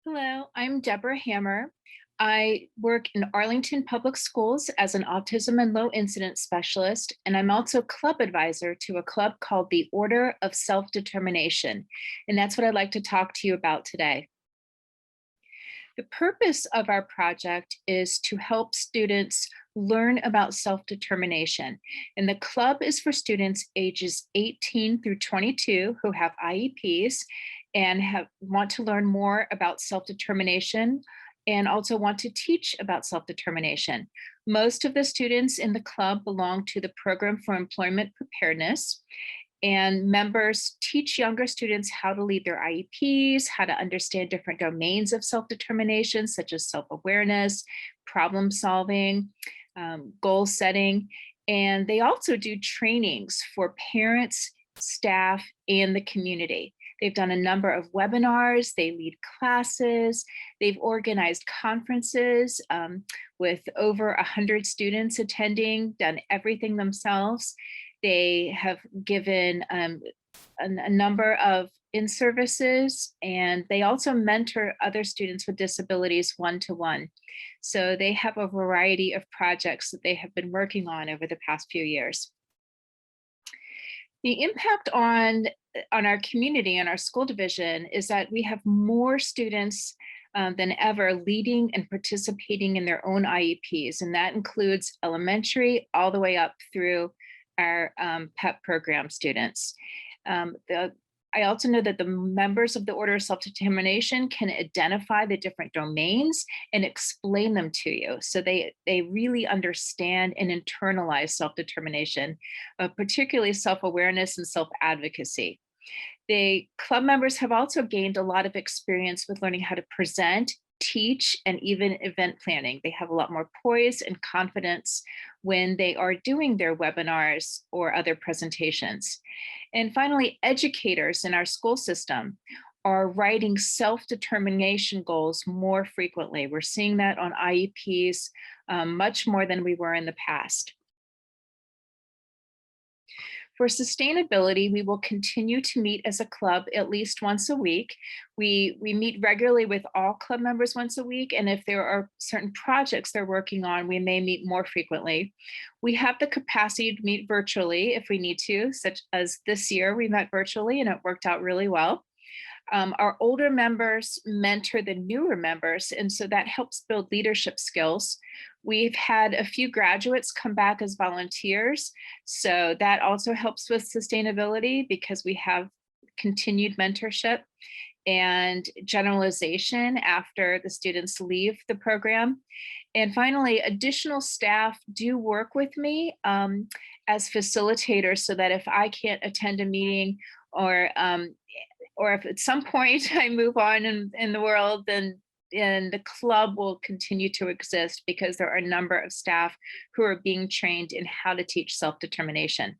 Hello, I'm Deborah Hammer. I work in Arlington Public Schools as an autism and low incidence specialist, and I'm also club advisor to a club called the Order of Self-Determination. And that's what I'd like to talk to you about today. The purpose of our project is to help students learn about self-determination. And the club is for students ages 18 through 22 who have IEPs and want to learn more about self-determination and also want to teach about self-determination. Most of the students in the club belong to the Program for Employment Preparedness, and members teach younger students how to lead their IEPs, how to understand different domains of self-determination, such as self-awareness, problem solving, goal setting. And they also do trainings for parents, staff, and the community. They've done a number of webinars, they lead classes, they've organized conferences with over 100 students attending, done everything themselves. They have given a number of in-services, and they also mentor other students with disabilities one-to-one. So they have a variety of projects that they have been working on over the past few years. The impact on our community and our school division is that we have more students than ever leading and participating in their own IEPs, and that includes elementary all the way up through our PEP program students. I also know that the members of the Order of Self-Determination can identify the different domains and explain them to you. So they really understand and internalize self-determination, particularly self-awareness and self-advocacy. The club members have also gained a lot of experience with learning how to present, teach, and even event planning. They have a lot more poise and confidence when they are doing their webinars or other presentations. And finally, educators in our school system are writing self-determination goals more frequently. We're seeing that on IEPs much more than we were in the past. For sustainability, we will continue to meet as a club at least once a week. We meet regularly with all club members once a week, and if there are certain projects they're working on, we may meet more frequently. We have the capacity to meet virtually if we need to, such as this year we met virtually and it worked out really well. Our older members mentor the newer members, and so that helps build leadership skills. We've had a few graduates come back as volunteers, so that also helps with sustainability because we have continued mentorship and generalization after the students leave the program. And finally, additional staff do work with me as facilitators so that if I can't attend a meeting or if at some point I move on in the world, then the club will continue to exist because there are a number of staff who are being trained in how to teach self-determination.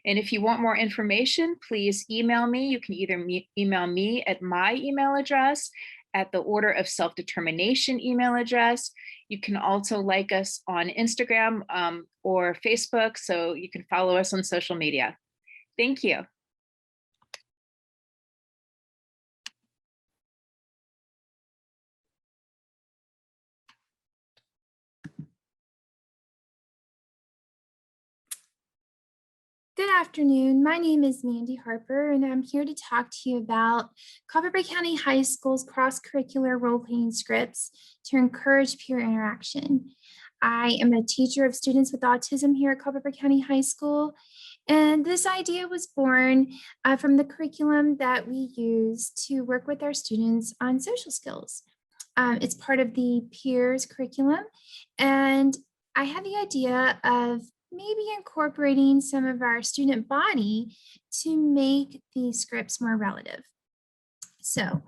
And if you want more information, please email me. You can either email me at my email address, at the Order of Self-Determination email address. You can also like us on Instagram or Facebook, so you can follow us on social media. Thank you. Good afternoon. My name is Mandy Harper, and I'm here to talk to you about Culpeper County High School's cross-curricular role-playing scripts to encourage peer interaction. I am a teacher of students with autism here at Culpeper County High School, and this idea was born from the curriculum that we use to work with our students on social skills. It's part of the peers curriculum, and I had the idea of maybe incorporating some of our student body to make these scripts more relative. So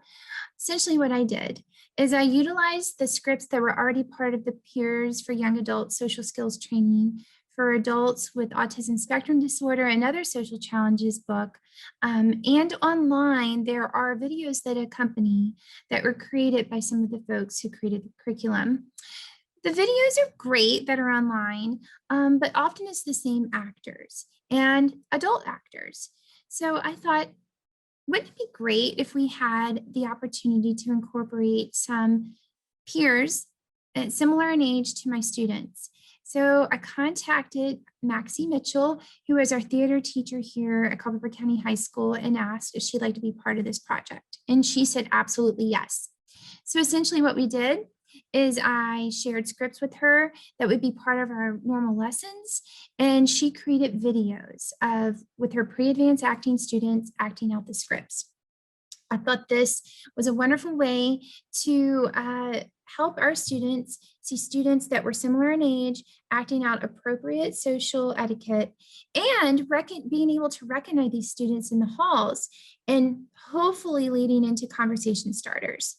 essentially what I did is I utilized the scripts that were already part of the Peers for Young Adults social skills training for adults with autism spectrum disorder and other social challenges book. And online, there are videos that accompany that were created by some of the folks who created the curriculum. The videos are great that are online, but often it's the same actors and adult actors. So I thought, wouldn't it be great if we had the opportunity to incorporate some peers similar in age to my students? So I contacted Maxie Mitchell, who is our theater teacher here at Culpeper County High School, and asked if she'd like to be part of this project. And she said absolutely yes. So essentially what we did is I shared scripts with her that would be part of our normal lessons. And she created videos with her pre-advanced acting students acting out the scripts. I thought this was a wonderful way to help our students see students that were similar in age acting out appropriate social etiquette and being able to recognize these students in the halls and hopefully leading into conversation starters.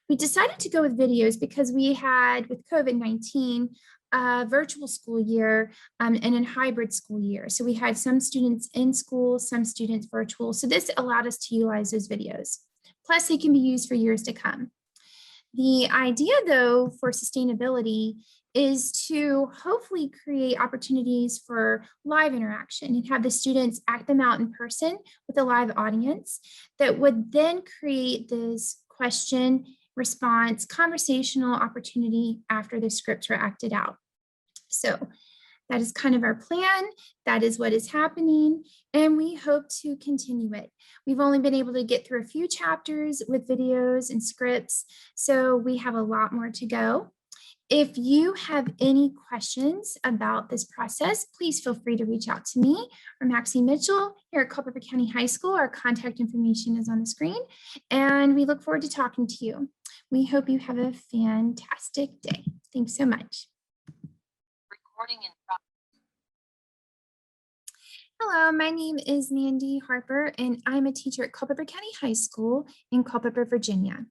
We decided to go with videos because we had, with COVID-19, a virtual school year and a hybrid school year. So we had some students in school, some students virtual. So this allowed us to utilize those videos. Plus, they can be used for years to come. The idea, though, for sustainability is to hopefully create opportunities for live interaction and have the students act them out in person with a live audience that would then create this question response conversational opportunity after the scripts were acted out. So that is kind of our plan. That is what is happening, and we hope to continue it. We've only been able to get through a few chapters with videos and scripts, so we have a lot more to go. If you have any questions about this process, please feel free to reach out to me or Maxie Mitchell here at Culpeper County High School. Our contact information is on the screen, and we look forward to talking to you. We hope you have a fantastic day. Thanks so much. Hello, my name is Mandy Harper, and I'm a teacher at Culpeper County High School in Culpeper, Virginia.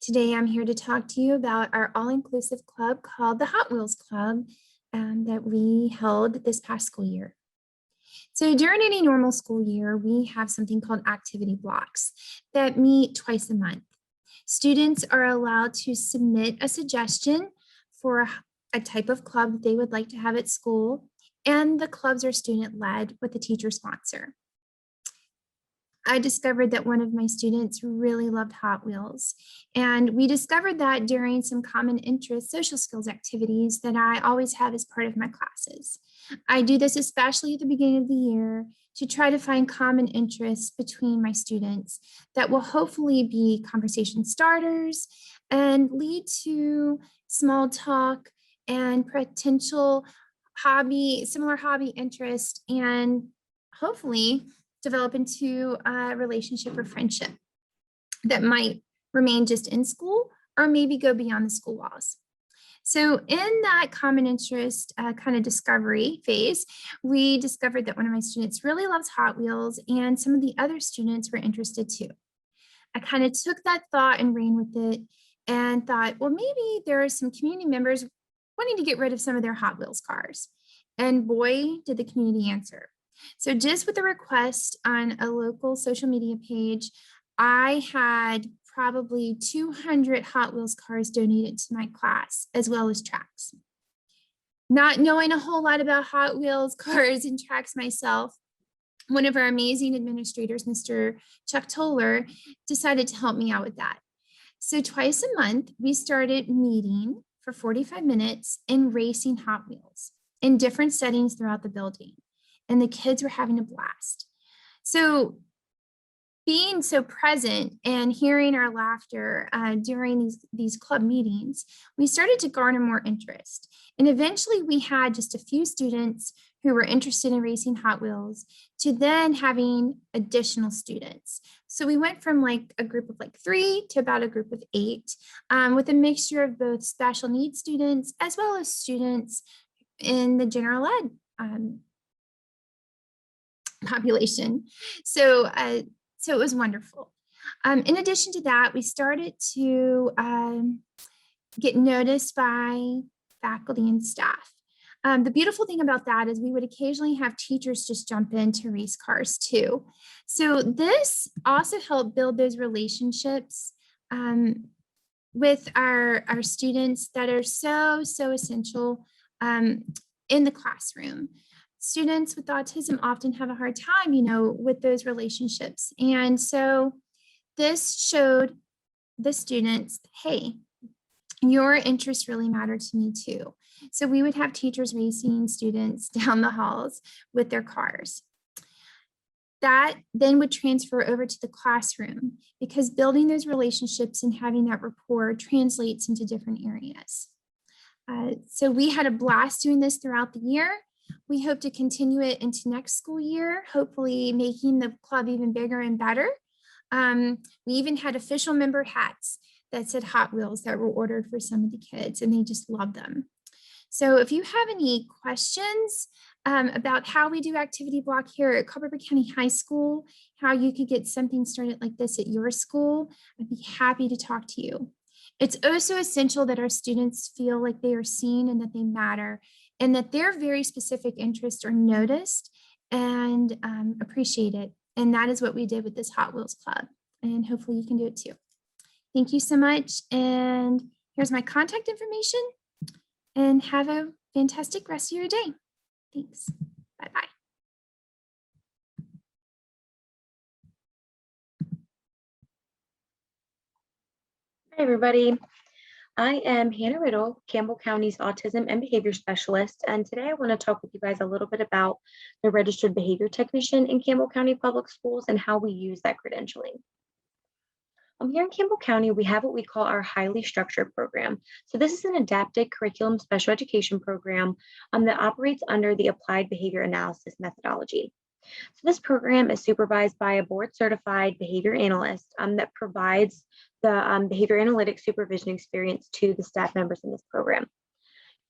Today, I'm here to talk to you about our all-inclusive club called the Hot Wheels Club that we held this past school year. So during any normal school year, we have something called activity blocks that meet twice a month. Students are allowed to submit a suggestion for a type of club they would like to have at school, and the clubs are student-led with a teacher sponsor. I discovered that one of my students really loved Hot Wheels, and we discovered that during some common interest social skills activities that I always have as part of my classes. I do this especially at the beginning of the year to try to find common interests between my students that will hopefully be conversation starters and lead to small talk and potential similar hobby interest, and hopefully develop into a relationship or friendship that might remain just in school or maybe go beyond the school walls. So in that common interest kind of discovery phase, we discovered that one of my students really loves Hot Wheels, and some of the other students were interested too. I kind of took that thought and ran with it and thought, well, maybe there are some community members wanting to get rid of some of their Hot Wheels cars. And boy, did the community answer. So just with a request on a local social media page, I had probably 200 Hot Wheels cars donated to my class, as well as tracks. Not knowing a whole lot about Hot Wheels cars and tracks myself, one of our amazing administrators, Mr. Chuck Toller, decided to help me out with that. So twice a month, we started meeting for 45 minutes and racing Hot Wheels in different settings throughout the building. And the kids were having a blast. So being so present and hearing our laughter during these club meetings, we started to garner more interest. And eventually we had just a few students who were interested in racing Hot Wheels to then having additional students. So we went from like a group of like 3 to about a group of 8 with a mixture of both special needs students as well as students in the general ed population. So it was wonderful. In addition to that, we started to get noticed by faculty and staff. The beautiful thing about that is we would occasionally have teachers just jump in to race cars too. So this also helped build those relationships with our students that are so essential in the classroom. students with autism often have a hard time, with those relationships. And so this showed the students, hey, your interests really matter to me too. So we would have teachers racing students down the halls with their cars. That then would transfer over to the classroom because building those relationships and having that rapport translates into different areas. So we had a blast doing this throughout the year. We hope to continue it into next school year, hopefully making the club even bigger and better. We even had official member hats that said Hot Wheels that were ordered for some of the kids, and they just love them. So if you have any questions about how we do activity block here at Culpeper County High School, how you could get something started like this at your school, I'd be happy to talk to you. It's also essential that our students feel like they are seen and that they matter and that their very specific interests are noticed and appreciated. And that is what we did with this Hot Wheels Club. And hopefully you can do it too. Thank you so much. And here's my contact information. And have a fantastic rest of your day. Thanks. Bye-bye. Hi, everybody. I am Hannah Riddle, Campbell County's Autism and Behavior Specialist, and today I want to talk with you guys a little bit about the Registered Behavior Technician in Campbell County Public Schools and how we use that credentialing. Here in Campbell County, we have what we call our highly structured program. So this is an adapted curriculum special education program that operates under the applied behavior analysis methodology. So this program is supervised by a board certified behavior analyst that provides the behavior analytic supervision experience to the staff members in this program.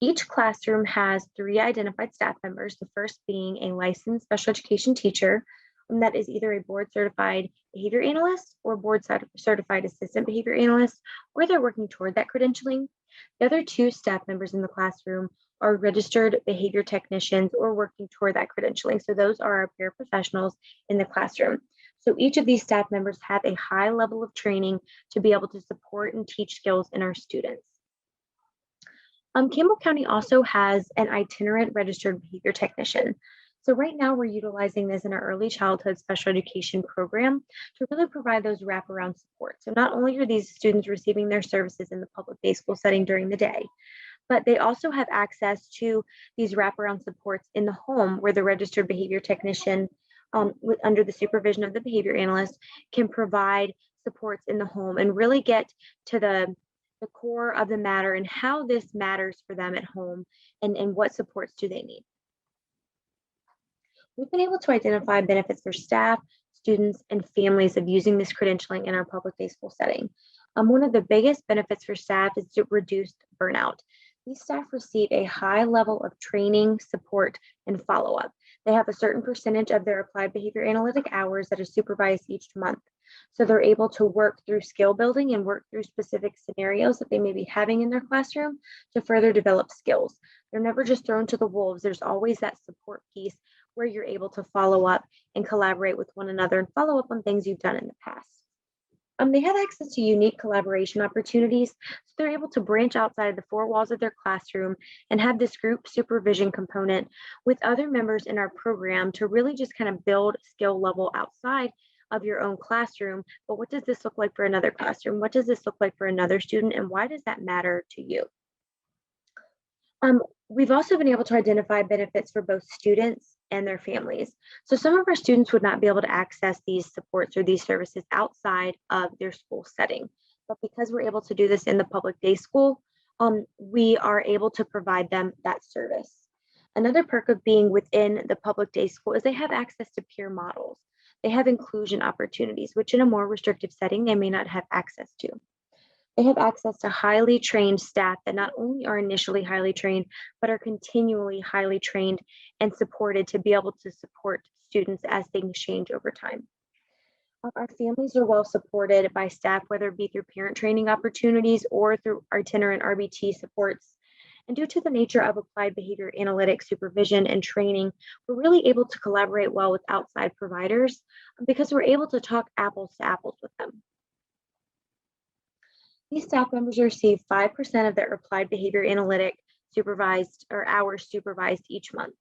Each classroom has 3 identified staff members, the first being a licensed special education teacher that is either a board certified behavior analyst or board certified assistant behavior analyst, or they're working toward that credentialing. The other 2 staff members in the classroom are registered behavior technicians or working toward that credentialing. So those are our paraprofessionals in the classroom. So each of these staff members have a high level of training to be able to support and teach skills in our students. Campbell County also has an itinerant registered behavior technician. So right now we're utilizing this in our early childhood special education program to really provide those wraparound support. So not only are these students receiving their services in the public day school setting during the day, but they also have access to these wraparound supports in the home where the registered behavior technician under the supervision of the behavior analyst can provide supports in the home and really get to the core of the matter and how this matters for them at home and what supports do they need. We've been able to identify benefits for staff, students, and families of using this credentialing in our public day school setting. One of the biggest benefits for staff is to reduce burnout. These staff receive a high level of training, support, and follow-up. They have a certain percentage of their applied behavior analytic hours that is supervised each month. So they're able to work through skill building and work through specific scenarios that they may be having in their classroom to further develop skills. They're never just thrown to the wolves. There's always that support piece where you're able to follow up and collaborate with one another and follow up on things you've done in the past. They have access to unique collaboration opportunities, so they're able to branch outside of the 4 walls of their classroom and have this group supervision component with other members in our program to really just kind of build skill level outside of your own classroom. But what does this look like for another classroom? What does this look like for another student? And why does that matter to you? We've also been able to identify benefits for both students and their families. So some of our students would not be able to access these supports or these services outside of their school setting. But because we're able to do this in the public day school, we are able to provide them that service. Another perk of being within the public day school is they have access to peer models. They have inclusion opportunities, which in a more restrictive setting, they may not have access to. They have access to highly trained staff that not only are initially highly trained, but are continually highly trained and supported to be able to support students as things change over time. Our families are well supported by staff, whether it be through parent training opportunities or through itinerant RBT supports. And due to the nature of applied behavior analytics supervision and training, we're really able to collaborate well with outside providers because we're able to talk apples to apples with them. These staff members receive 5% of their applied behavior analytic supervised or hours supervised each month.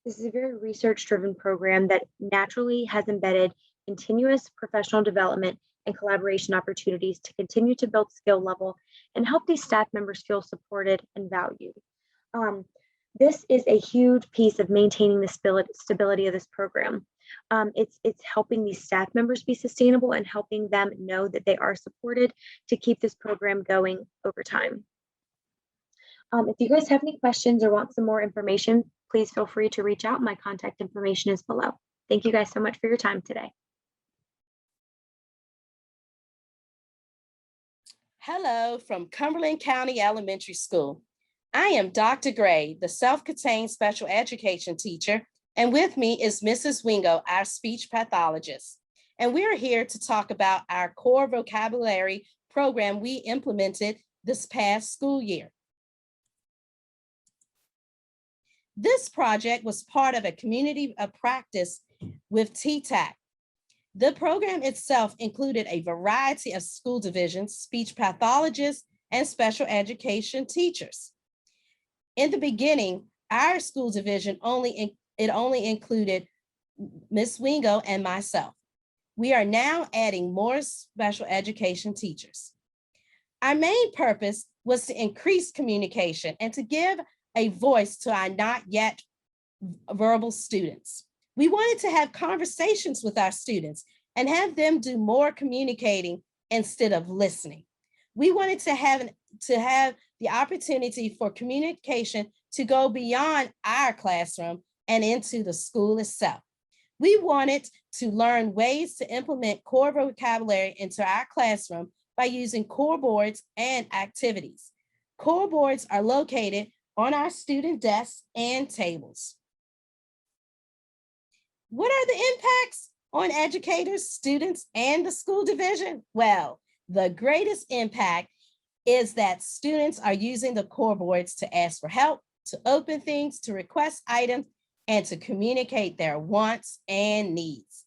This is a very research-driven program that naturally has embedded continuous professional development and collaboration opportunities to continue to build skill level and help these staff members feel supported and valued. Um, this is a huge piece of maintaining the stability of this program. It's helping these staff members be sustainable and helping them know that they are supported to keep this program going over time. If you guys have any questions or want some more information, please feel free to reach out. My contact information is below. Thank you guys so much for your time today. Hello from Cumberland County Elementary School. I am Dr. Gray, the self-contained special education teacher, and with me is Mrs. Wingo, our speech pathologist. And we're here to talk about our core vocabulary program we implemented this past school year. This project was part of a community of practice with TTAC. The program itself included a variety of school divisions, speech pathologists, and special education teachers. In the beginning, our school division only included Ms. Wingo and myself. We are now adding more special education teachers. Our main purpose was to increase communication and to give a voice to our not yet verbal students. We wanted to have conversations with our students and have them do more communicating instead of listening. We wanted to have the opportunity for communication to go beyond our classroom and into the school itself. We wanted to learn ways to implement core vocabulary into our classroom by using core boards and activities. Core boards are located on our student desks and tables. What are the impacts on educators, students, and the school division? Well, the greatest impact is that students are using the core boards to ask for help, to open things, to request items, and to communicate their wants and needs.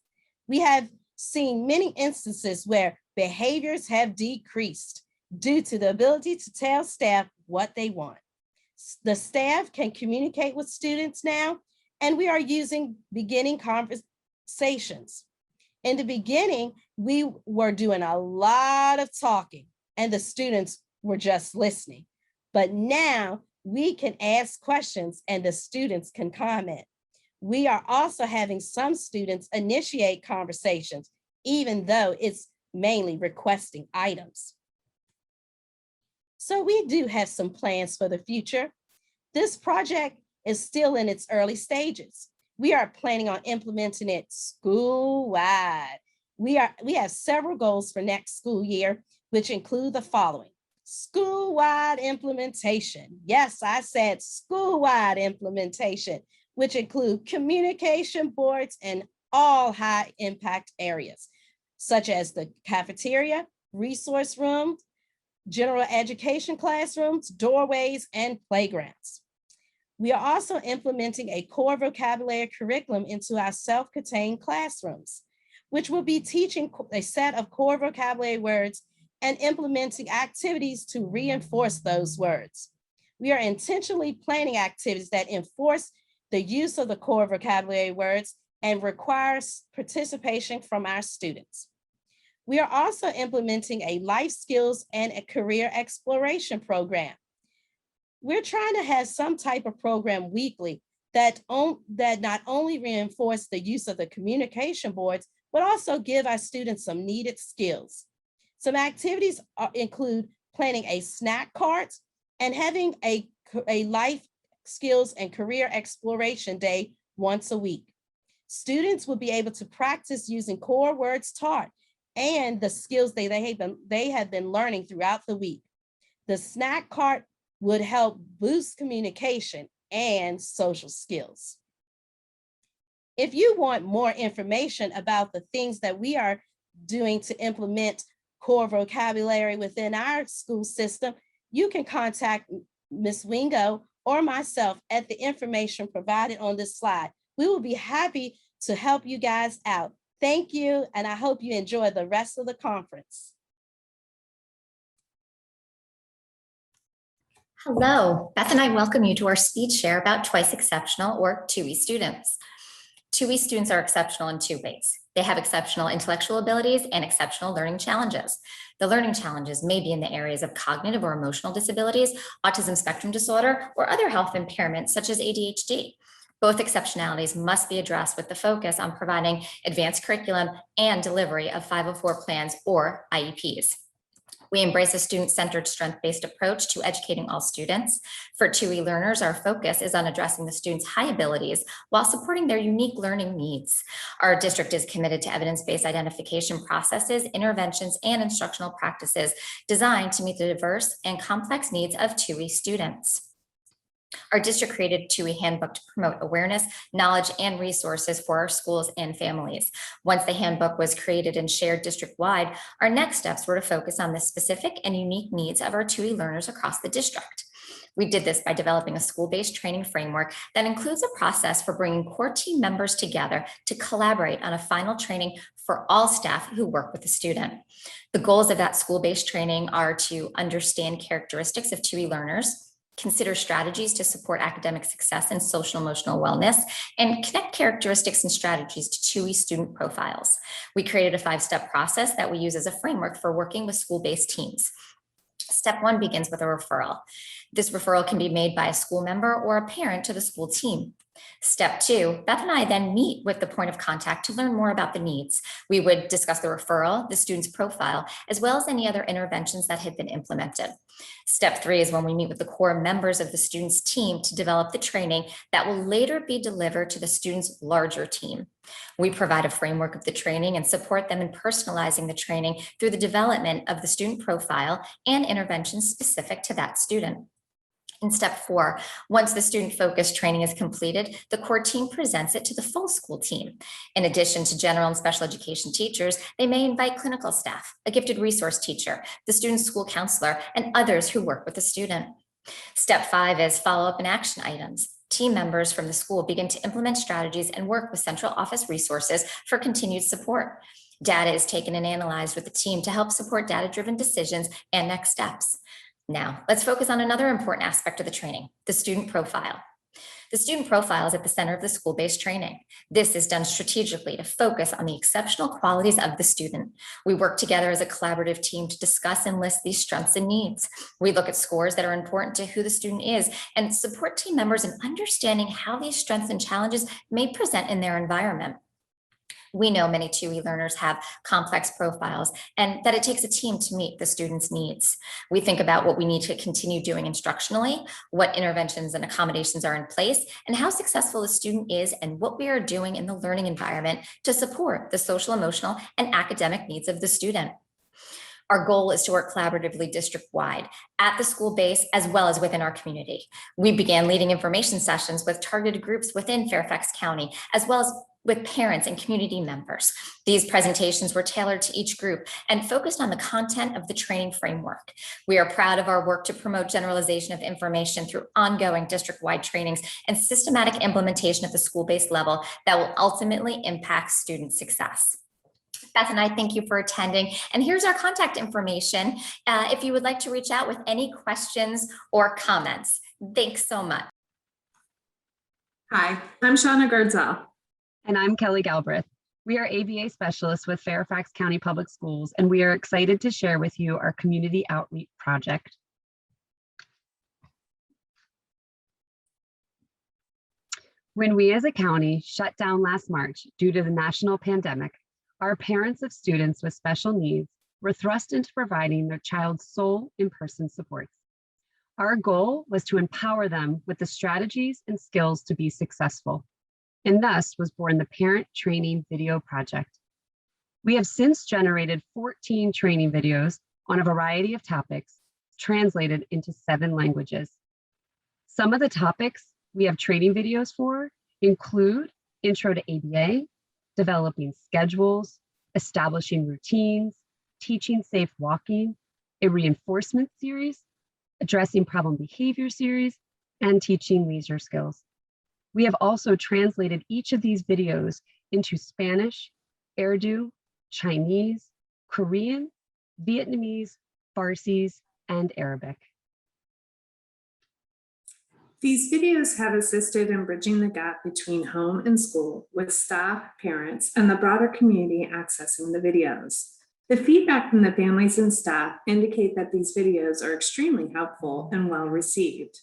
We have seen many instances where behaviors have decreased due to the ability to tell staff what they want. The staff can communicate with students now, and we are using beginning conversations. In the beginning, we were doing a lot of talking and the students were just listening. But now we can ask questions and the students can comment. We are also having some students initiate conversations, even though it's mainly requesting items. So we do have some plans for the future. This project is still in its early stages. We are planning on implementing it school-wide. We have several goals for next school year, which include the following: school-wide implementation. Yes, I said school-wide implementation, which include communication boards in all high impact areas, such as the cafeteria, resource room, general education classrooms, doorways, and playgrounds. We are also implementing a core vocabulary curriculum into our self-contained classrooms, which will be teaching a set of core vocabulary words and implementing activities to reinforce those words. We are intentionally planning activities that enforce the use of the core vocabulary words and requires participation from our students. We are also implementing a life skills and a career exploration program. We're trying to have some type of program weekly that not only reinforce the use of the communication boards, but also give our students some needed skills. Some activities include planning a snack cart and having a life skills and career exploration day once a week. Students will be able to practice using core words taught and the skills they have been learning throughout the week. The snack cart would help boost communication and social skills. If you want more information about the things that we are doing to implement core vocabulary within our school system, you can contact Ms. Wingo or myself at the information provided on this slide. We will be happy to help you guys out. Thank you, and I hope you enjoy the rest of the conference. Hello, Beth and I welcome you to our speed share about twice exceptional or 2E students. 2E students are exceptional in 2 ways. They have exceptional intellectual abilities and exceptional learning challenges. The learning challenges may be in the areas of cognitive or emotional disabilities, autism spectrum disorder, or other health impairments such as ADHD. Both exceptionalities must be addressed with the focus on providing advanced curriculum and delivery of 504 plans or IEPs. We embrace a student-centered, strength-based approach to educating all students. For 2E learners, our focus is on addressing the students' high abilities while supporting their unique learning needs. Our district is committed to evidence-based identification processes, interventions, and instructional practices designed to meet the diverse and complex needs of 2E students. Our district created a 2E handbook to promote awareness, knowledge, and resources for our schools and families. Once the handbook was created and shared district-wide, our next steps were to focus on the specific and unique needs of our 2E learners across the district. We did this by developing a school-based training framework that includes a process for bringing core team members together to collaborate on a final training for all staff who work with the student. The goals of that school-based training are to understand characteristics of 2E learners, consider strategies to support academic success and social emotional wellness, and connect characteristics and strategies to 2E student profiles. We created a 5-step process that we use as a framework for working with school-based teams. Step 1 begins with a referral. This referral can be made by a school member or a parent to the school team. Step 2, Beth and I then meet with the point of contact to learn more about the needs. We would discuss the referral, the student's profile, as well as any other interventions that had been implemented. Step 3 is when we meet with the core members of the student's team to develop the training that will later be delivered to the student's larger team. We provide a framework of the training and support them in personalizing the training through the development of the student profile and interventions specific to that student. In step 4, once the student-focused training is completed, the core team presents it to the full school team. In addition to general and special education teachers, they may invite clinical staff, a gifted resource teacher, the student's school counselor, and others who work with the student. Step 5 is follow-up and action items. Team members from the school begin to implement strategies and work with central office resources for continued support. Data is taken and analyzed with the team to help support data-driven decisions and next steps. Now, let's focus on another important aspect of the training, the student profile. The student profile is at the center of the school-based training. This is done strategically to focus on the exceptional qualities of the student. We work together as a collaborative team to discuss and list these strengths and needs. We look at scores that are important to who the student is and support team members in understanding how these strengths and challenges may present in their environment. We know many 2E learners have complex profiles and that it takes a team to meet the students' needs. We think about what we need to continue doing instructionally, what interventions and accommodations are in place, and how successful the student is and what we are doing in the learning environment to support the social, emotional, and academic needs of the student. Our goal is to work collaboratively district-wide at the school base as well as within our community. We began leading information sessions with targeted groups within Fairfax County, as well as with parents and community members. These presentations were tailored to each group and focused on the content of the training framework. We are proud of our work to promote generalization of information through ongoing district-wide trainings and systematic implementation at the school-based level that will ultimately impact student success. Beth and I thank you for attending. And here's our contact information if you would like to reach out with any questions or comments. Thanks so much. Hi, I'm Shauna Gardzell. And I'm Kelly Galbraith. We are ABA specialists with Fairfax County Public Schools, and we are excited to share with you our community outreach project. When we as a county shut down last March due to the national pandemic, our parents of students with special needs were thrust into providing their child's sole in-person supports. Our goal was to empower them with the strategies and skills to be successful. And thus was born the Parent Training Video Project. We have since generated 14 training videos on a variety of topics, translated into 7 languages. Some of the topics we have training videos for include Intro to ABA, developing schedules, establishing routines, teaching safe walking, a reinforcement series, addressing problem behavior series, and teaching leisure skills. We have also translated each of these videos into Spanish, Urdu, Chinese, Korean, Vietnamese, Farsi, and Arabic. These videos have assisted in bridging the gap between home and school with staff, parents, and the broader community accessing the videos. The feedback from the families and staff indicate that these videos are extremely helpful and well received.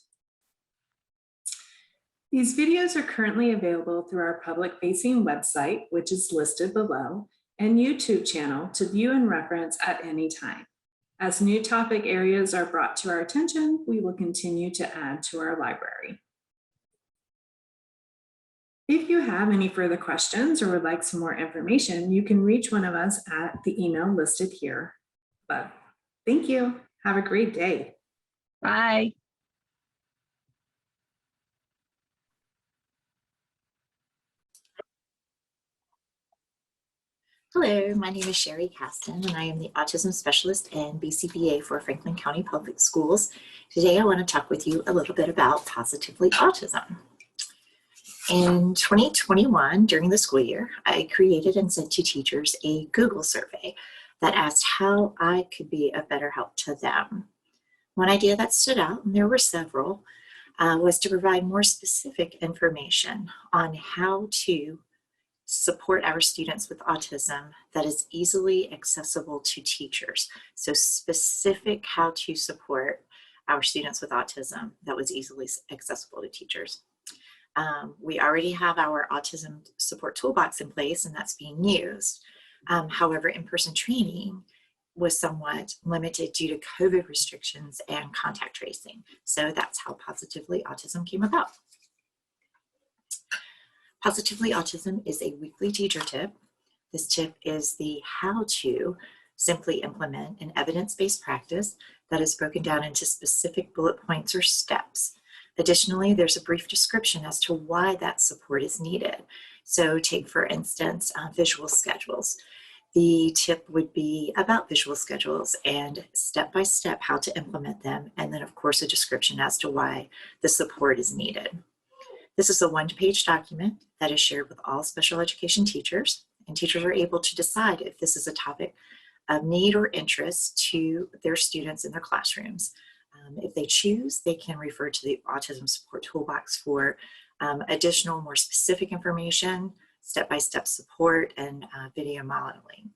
These videos are currently available through our public-facing website, which is listed below, and YouTube channel to view and reference at any time. As new topic areas are brought to our attention, we will continue to add to our library. If you have any further questions or would like some more information, you can reach one of us at the email listed here. But thank you. Have a great day. Bye. Hello, my name is Sherry Caston, and I am the Autism Specialist and BCBA for Franklin County Public Schools. Today, I want to talk with you a little bit about Positively Autism. In 2021, during the school year, I created and sent to teachers a Google survey that asked how I could be of better help to them. One idea that stood out, and there were several, was to provide more specific information on how to support our students with autism that is easily accessible to teachers. So specific how to support our students with autism that was easily accessible to teachers. We already have our autism support toolbox in place, and that's being used. However, in-person training was somewhat limited due to COVID restrictions and contact tracing. So that's how Positively Autism came about. Positively Autism is a weekly teacher tip. This tip is the how to simply implement an evidence-based practice that is broken down into specific bullet points or steps. Additionally, there's a brief description as to why that support is needed. So take, for instance, visual schedules. The tip would be about visual schedules and step-by-step how to implement them, and then of course a description as to why the support is needed. This is a one-page document that is shared with all special education teachers, and teachers are able to decide if this is a topic of need or interest to their students in their classrooms. If they choose, they can refer to the Autism Support Toolbox for additional, more specific information, step-by-step support, and video modeling.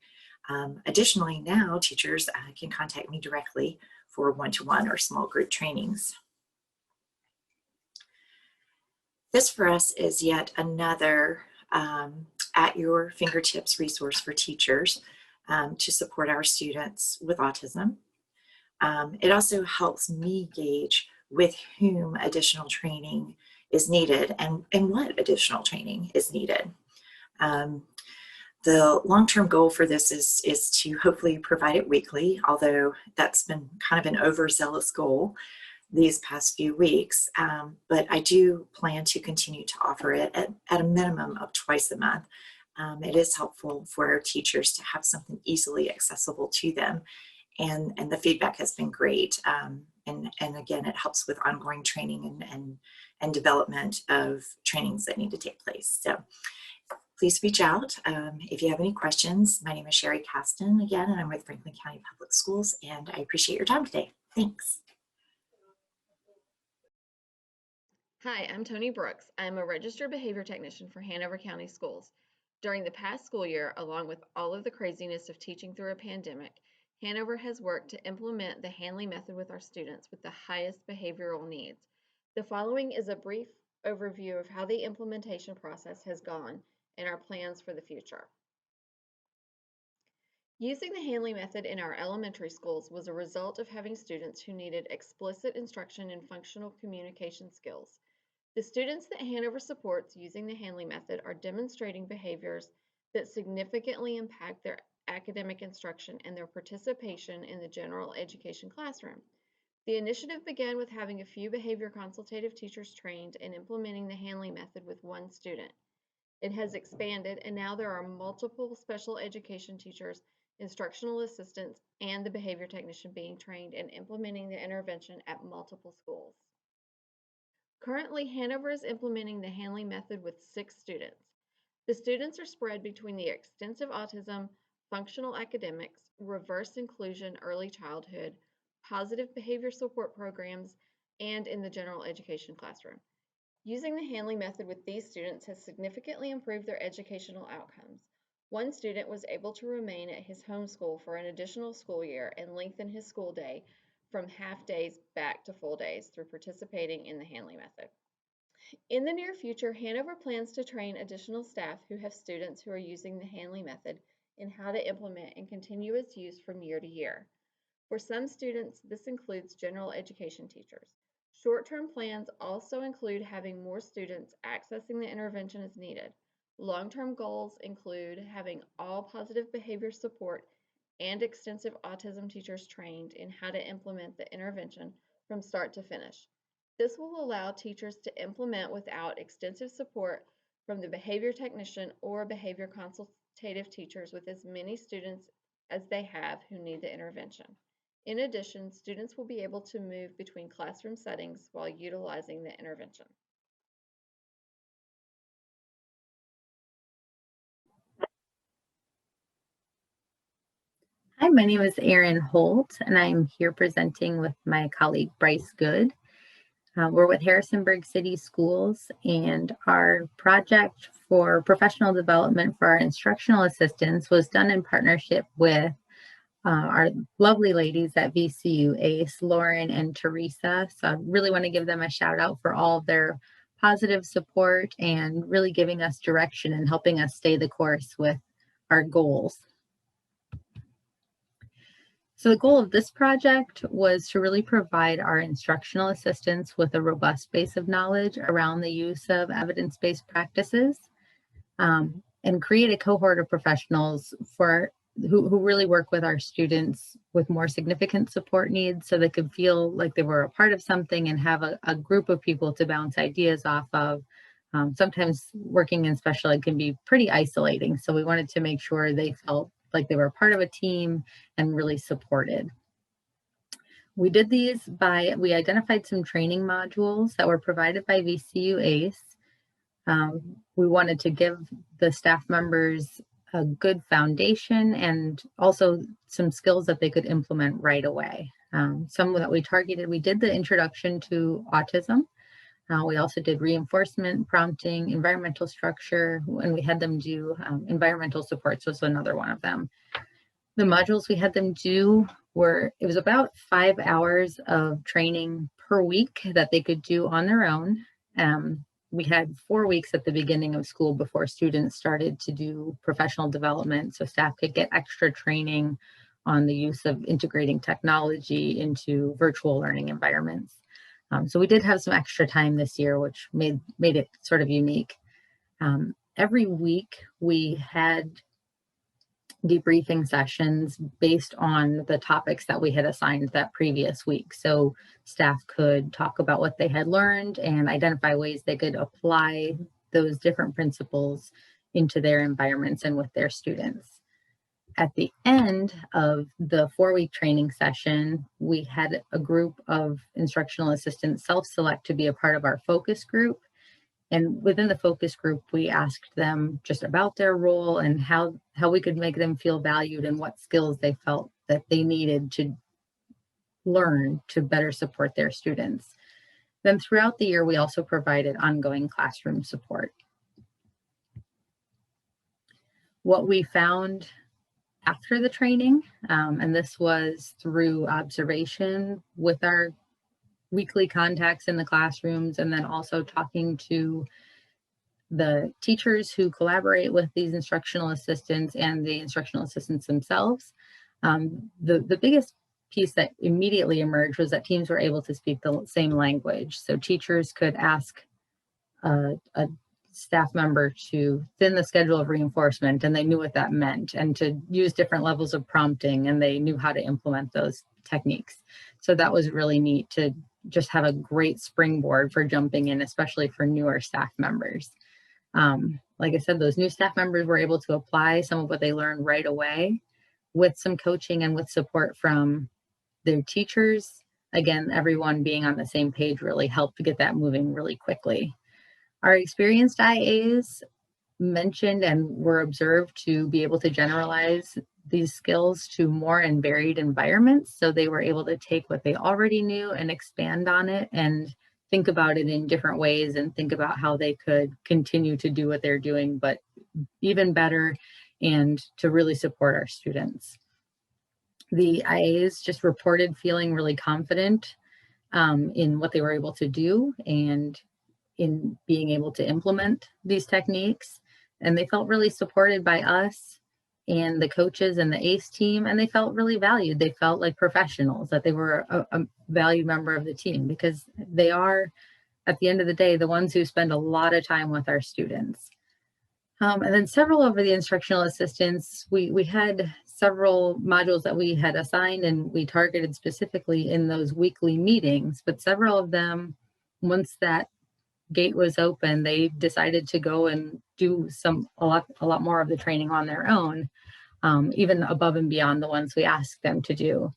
Additionally, now teachers can contact me directly for one-to-one or small group trainings. This for us is yet another at your fingertips resource for teachers to support our students with autism. It also helps me gauge with whom additional training is needed and what additional training is needed. The long-term goal for this is to hopefully provide it weekly, although that's been kind of an overzealous goal these past few weeks, but I do plan to continue to offer it at a minimum of twice a month. It is helpful for our teachers to have something easily accessible to them, and the feedback has been great. And again, it helps with ongoing training and development of trainings that need to take place. So please reach out if you have any questions. My name is Sherry Caston again, and I'm with Franklin County Public Schools, and I appreciate your time today. Thanks. Hi, I'm Tony Brooks. I'm a registered behavior technician for Hanover County Schools. During the past school year, along with all of the craziness of teaching through a pandemic, Hanover has worked to implement the Hanley method with our students with the highest behavioral needs. The following is a brief overview of how the implementation process has gone and our plans for the future. Using the Hanley method in our elementary schools was a result of having students who needed explicit instruction in functional communication skills. The students that Hanover supports using the Hanley method are demonstrating behaviors that significantly impact their academic instruction and their participation in the general education classroom. The initiative began with having a few behavior consultative teachers trained in implementing the Hanley method with one student. It has expanded, and now there are multiple special education teachers, instructional assistants, and the behavior technician being trained in implementing the intervention at multiple schools. Currently, Hanover is implementing the Hanley method with 6 students. The students are spread between the extensive autism, functional academics, reverse inclusion early childhood, positive behavior support programs, and in the general education classroom. Using the Hanley method with these students has significantly improved their educational outcomes. One student was able to remain at his home school for an additional school year and lengthen his school day from half days back to full days through participating in the Hanley method. In the near future, Hanover plans to train additional staff who have students who are using the Hanley method in how to implement and continue its use from year to year. For some students, this includes general education teachers. Short-term plans also include having more students accessing the intervention as needed. Long-term goals include having all positive behavior support and extensive autism teachers trained in how to implement the intervention from start to finish. This will allow teachers to implement without extensive support from the behavior technician or behavior consultative teachers with as many students as they have who need the intervention. In addition, students will be able to move between classroom settings while utilizing the intervention. Hi, my name is Erin Holt, and I'm here presenting with my colleague Bryce Good. We're with Harrisonburg City Schools, and our project for professional development for our instructional assistants was done in partnership with our lovely ladies at VCU ACE, Lauren and Teresa. So I really want to give them a shout out for all of their positive support and really giving us direction and helping us stay the course with our goals. So the goal of this project was to really provide our instructional assistants with a robust base of knowledge around the use of evidence-based practices, and create a cohort of professionals who really work with our students with more significant support needs, so they could feel like they were a part of something and have a group of people to bounce ideas off of. Sometimes working in special ed can be pretty isolating, so we wanted to make sure they felt like they were part of a team and really supported. We did these we identified some training modules that were provided by VCU ACE. We wanted to give the staff members a good foundation and also some skills that they could implement right away. Some that we targeted, we did the introduction to autism. We also did reinforcement, prompting, environmental structure, and we had them do environmental supports was another one of them. The modules we had them do it was about 5 hours of training per week that they could do on their own. We had 4 weeks at the beginning of school before students started to do professional development, so staff could get extra training on the use of integrating technology into virtual learning environments. So we did have some extra time this year, which made it sort of unique. Every week we had debriefing sessions based on the topics that we had assigned that previous week. So staff could talk about what they had learned and identify ways they could apply those different principles into their environments and with their students. At the end of the 4-week training session, we had a group of instructional assistants self-select to be a part of our focus group. And within the focus group, we asked them just about their role and how we could make them feel valued and what skills they felt that they needed to learn to better support their students. Then throughout the year, we also provided ongoing classroom support. What we found after the training, and this was through observation with our weekly contacts in the classrooms, and then also talking to the teachers who collaborate with these instructional assistants and the instructional assistants themselves. The biggest piece that immediately emerged was that teams were able to speak the same language. So teachers could ask a staff member to thin the schedule of reinforcement, and they knew what that meant, and to use different levels of prompting, and they knew how to implement those techniques. So that was really neat to just have a great springboard for jumping in, especially for newer staff members. Like I said, those new staff members were able to apply some of what they learned right away with some coaching and with support from their teachers. Again, everyone being on the same page really helped to get that moving really quickly. Our experienced IAs mentioned and were observed to be able to generalize these skills to more and varied environments. So they were able to take what they already knew and expand on it and think about it in different ways and think about how they could continue to do what they're doing, but even better, and to really support our students. The IAs just reported feeling really confident in what they were able to do and in being able to implement these techniques. And they felt really supported by us and the coaches and the ACE team, and they felt really valued. They felt like professionals, that they were a valued member of the team, because they are, at the end of the day, the ones who spend a lot of time with our students. And then several of the instructional assistants, we had several modules that we had assigned and we targeted specifically in those weekly meetings, but several of them, once that gate was open, they decided to go and do a lot more of the training on their own, even above and beyond the ones we asked them to do.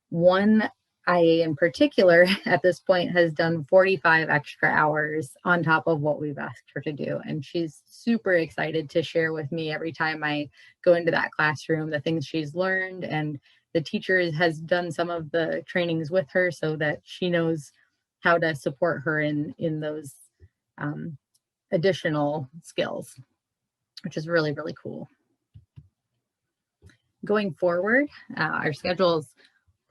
One IA in particular at this point has done 45 extra hours on top of what we've asked her to do. And she's super excited to share with me every time I go into that classroom, the things she's learned. And the teacher has done some of the trainings with her so that she knows how to support her in those additional skills, which is really, really cool. Going forward, our schedule is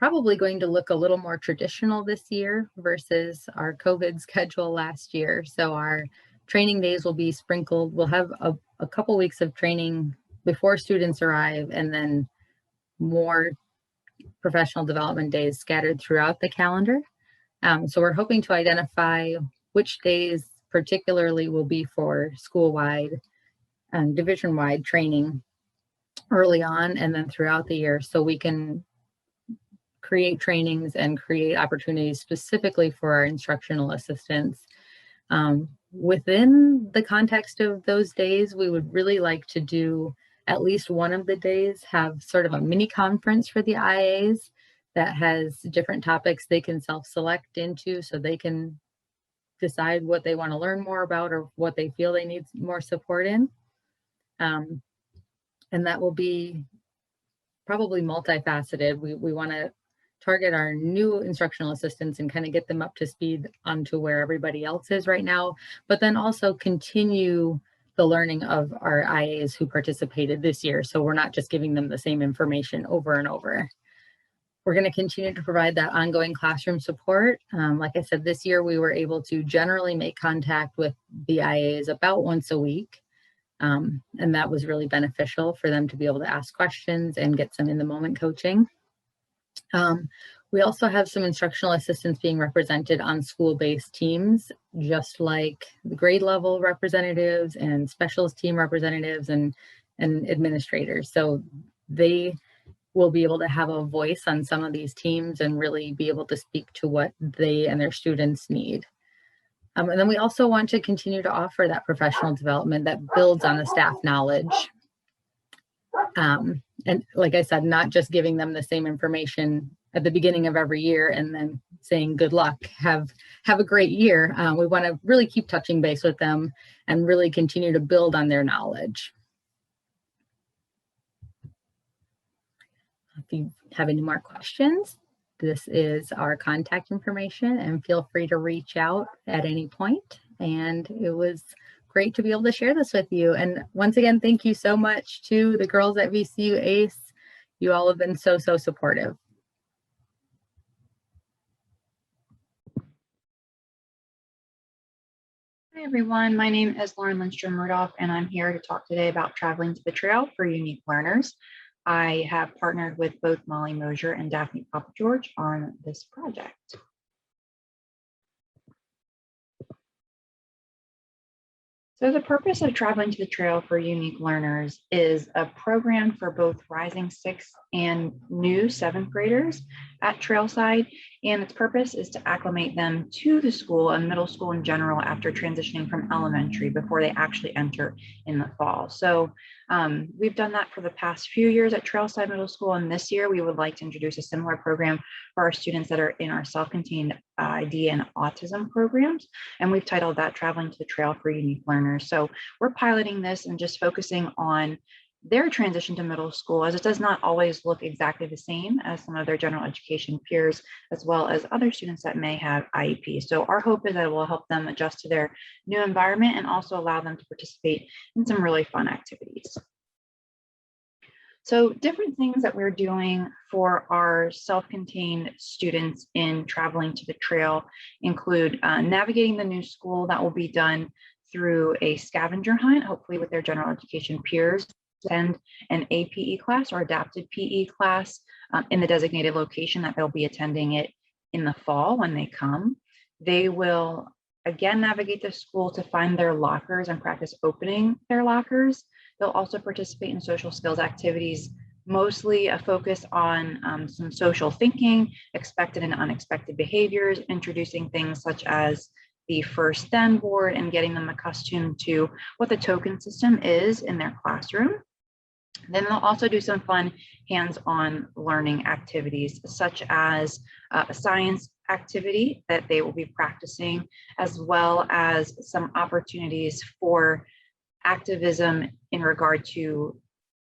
probably going to look a little more traditional this year versus our COVID schedule last year. So our training days will be sprinkled. We'll have a couple weeks of training before students arrive, and then more professional development days scattered throughout the calendar. So we're hoping to identify which days particularly will be for school-wide and division-wide training early on and then throughout the year, so we can create trainings and create opportunities specifically for our instructional assistants. Within the context of those days, we would really like to do at least one of the days have sort of a mini conference for the IAs that has different topics they can self-select into, so they can decide what they want to learn more about or what they feel they need more support in. And that will be probably multifaceted. We want to target our new instructional assistants and kind of get them up to speed onto where everybody else is right now, but then also continue the learning of our IAs who participated this year. So we're not just giving them the same information over and over. We're going to continue to provide that ongoing classroom support. Like I said, this year we were able to generally make contact with the IAs about once a week. And that was really beneficial for them to be able to ask questions and get some in the moment coaching. We also have some instructional assistants being represented on school-based teams, just like the grade level representatives and specialist team representatives and administrators. So they will be able to have a voice on some of these teams and really be able to speak to what they and their students need. And then we also want to continue to offer that professional development that builds on the staff knowledge. And like I said, not just giving them the same information at the beginning of every year and then saying good luck, have a great year. We want to really keep touching base with them and really continue to build on their knowledge. If you have any more questions, this is our contact information, and feel free to reach out at any point. And it was great to be able to share this with you. And once again, thank you so much to the girls at VCU ACE. You all have been so supportive. Hi everyone, my name is Lauren Lindstrom Rudolph, and I'm here to talk today about traveling to the trail for unique learners. I have partnered with both Molly Mosier and Daphne Papa George on this project. So the purpose of Traveling to the Trail for Unique Learners is a program for both rising 6th and new 7th graders at Trailside. And its purpose is to acclimate them to the school and middle school in general after transitioning from elementary before they actually enter in the fall. So we've done that for the past few years at Trailside Middle School. And this year we would like to introduce a similar program for our students that are in our self-contained ID and autism programs. And we've titled that Traveling to the Trail for Unique Learners. So we're piloting this and just focusing on their transition to middle school, as it does not always look exactly the same as some of their general education peers, as well as other students that may have IEP. So our hope is that it will help them adjust to their new environment and also allow them to participate in some really fun activities. So different things that we're doing for our self-contained students in traveling to the trail include navigating the new school. That will be done through a scavenger hunt, hopefully with their general education peers, attend an APE class or adapted PE class in the designated location that they'll be attending it in the fall when they come. They will again navigate the school to find their lockers and practice opening their lockers. They'll also participate in social skills activities, mostly a focus on some social thinking, expected and unexpected behaviors, introducing things such as the first then board and getting them accustomed to what the token system is in their classroom. Then they'll also do some fun hands-on learning activities, such as a science activity that they will be practicing, as well as some opportunities for activism in regard to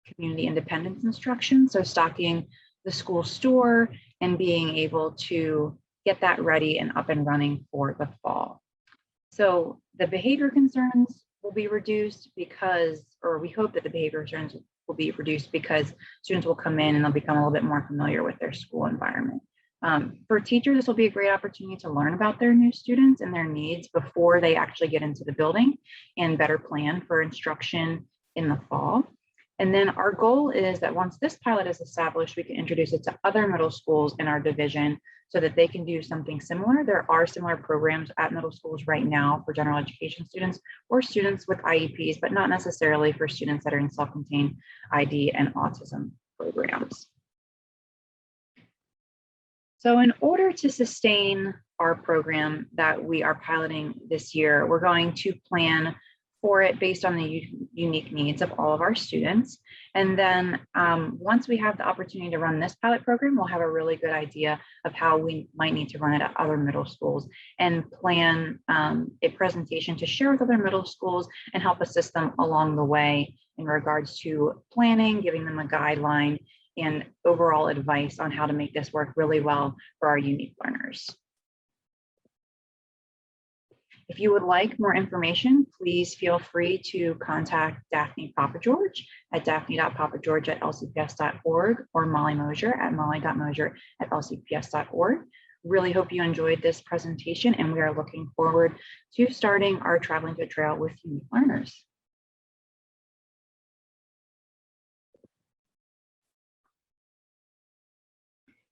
community independence instruction. So stocking the school store and being able to get that ready and up and running for the fall. So the behavior concerns will be reduced because, or we hope that the behavior concerns will be reduced because students will come in and they'll become a little bit more familiar with their school environment. For teachers, this will be a great opportunity to learn about their new students and their needs before they actually get into the building and better plan for instruction in the fall. And then our goal is that once this pilot is established, we can introduce it to other middle schools in our division so that they can do something similar. There are similar programs at middle schools right now for general education students or students with IEPs, but not necessarily for students that are in self-contained ID and autism programs. So in order to sustain our program that we are piloting this year, we're going to plan for it based on the unique needs of all of our students. And then once we have the opportunity to run this pilot program, we'll have a really good idea of how we might need to run it at other middle schools and plan a presentation to share with other middle schools and help assist them along the way in regards to planning, giving them a guideline and overall advice on how to make this work really well for our unique learners. If you would like more information, please feel free to contact Daphne Papageorge at daphne.papageorge@lcps.org or Molly Mosier at molly.mosier@lcps.org. Really hope you enjoyed this presentation, and we are looking forward to starting our Traveling to the Trail with unique learners.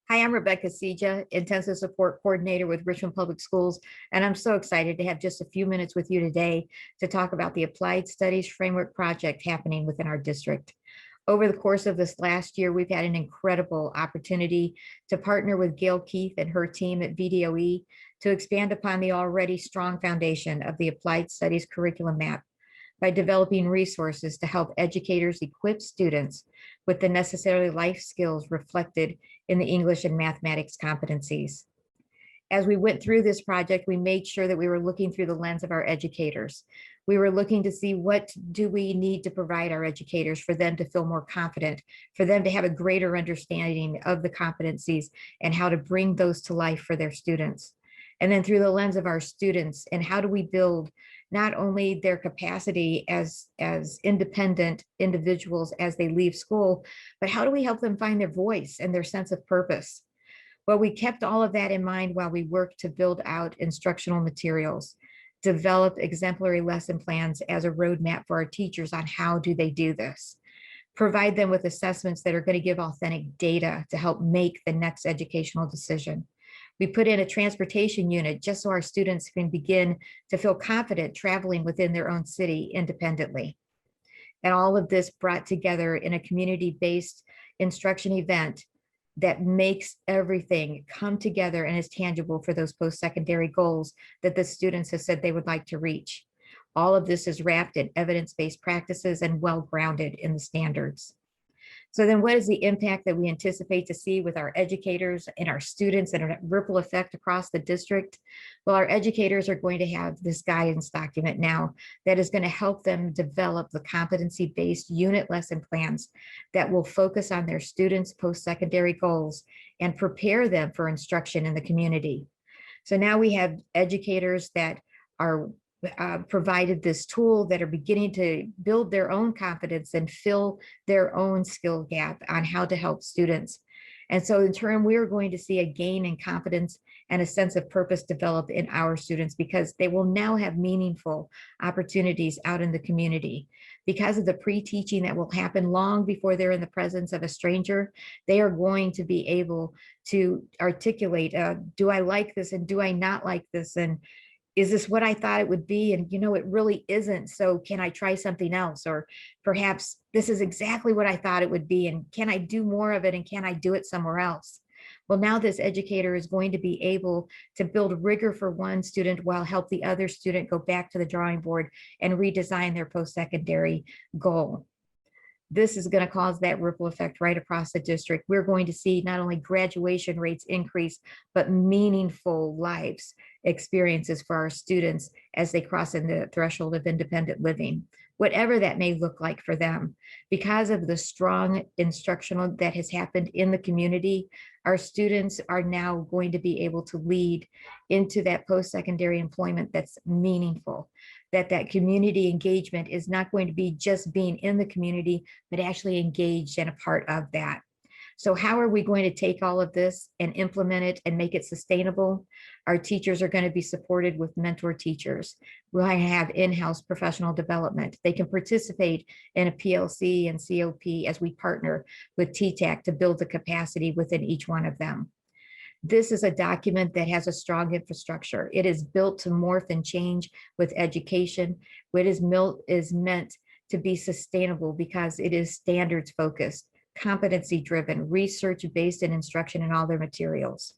Hi, I'm Rebecca Sija, Intensive Support Coordinator with Richmond Public Schools, and I'm so excited to have just a few minutes with you today to talk about the Applied Studies Framework project happening within our district. Over the course of this last year, we've had an incredible opportunity to partner with Gail Keith and her team at VDOE to expand upon the already strong foundation of the Applied Studies curriculum map by developing resources to help educators equip students with the necessary life skills reflected in the English and mathematics competencies. As we went through this project, we made sure that we were looking through the lens of our educators. We were looking to see what do we need to provide our educators for them to feel more confident, for them to have a greater understanding of the competencies and how to bring those to life for their students. And then through the lens of our students, and how do we build not only their capacity as independent individuals as they leave school, but how do we help them find their voice and their sense of purpose? Well, we kept all of that in mind while we worked to build out instructional materials, develop exemplary lesson plans as a roadmap for our teachers on how do they do this, provide them with assessments that are going to give authentic data to help make the next educational decision. We put in a transportation unit just so our students can begin to feel confident traveling within their own city independently. And all of this brought together in a community-based instruction event that makes everything come together and is tangible for those post-secondary goals that the students have said they would like to reach. All of this is wrapped in evidence-based practices and well-grounded in the standards. So then what is the impact that we anticipate to see with our educators and our students and a ripple effect across the district? Well, our educators are going to have this guidance document now that is going to help them develop the competency-based unit lesson plans that will focus on their students' post-secondary goals and prepare them for instruction in the community. So now we have educators that are provided this tool that are beginning to build their own confidence and fill their own skill gap on how to help students. And so in turn, we are going to see a gain in confidence and a sense of purpose develop in our students because they will now have meaningful opportunities out in the community. Because of the pre-teaching that will happen long before they're in the presence of a stranger, they are going to be able to articulate, do I like this and do I not like this? And is this what I thought it would be? And it really isn't. So can I try something else? Or perhaps this is exactly what I thought it would be. And can I do more of it? And can I do it somewhere else? Well, now this educator is going to be able to build rigor for one student while help the other student go back to the drawing board and redesign their post-secondary goal. This is going to cause that ripple effect right across the district. We're going to see not only graduation rates increase, but meaningful lives experiences for our students as they cross in the threshold of independent living, whatever that may look like for them. Because of the strong instructional that has happened in the community, our students are now going to be able to lead into that post-secondary employment that's meaningful, that community engagement is not going to be just being in the community, but actually engaged and a part of that. So how are we going to take all of this and implement it and make it sustainable? Our teachers are going to be supported with mentor teachers. We'll have in-house professional development. They can participate in a PLC and COP as we partner with TTAC to build the capacity within each one of them. This is a document that has a strong infrastructure. It is built to morph and change with education. What is meant to be sustainable because it is standards focused, competency driven, research based in instruction and all their materials.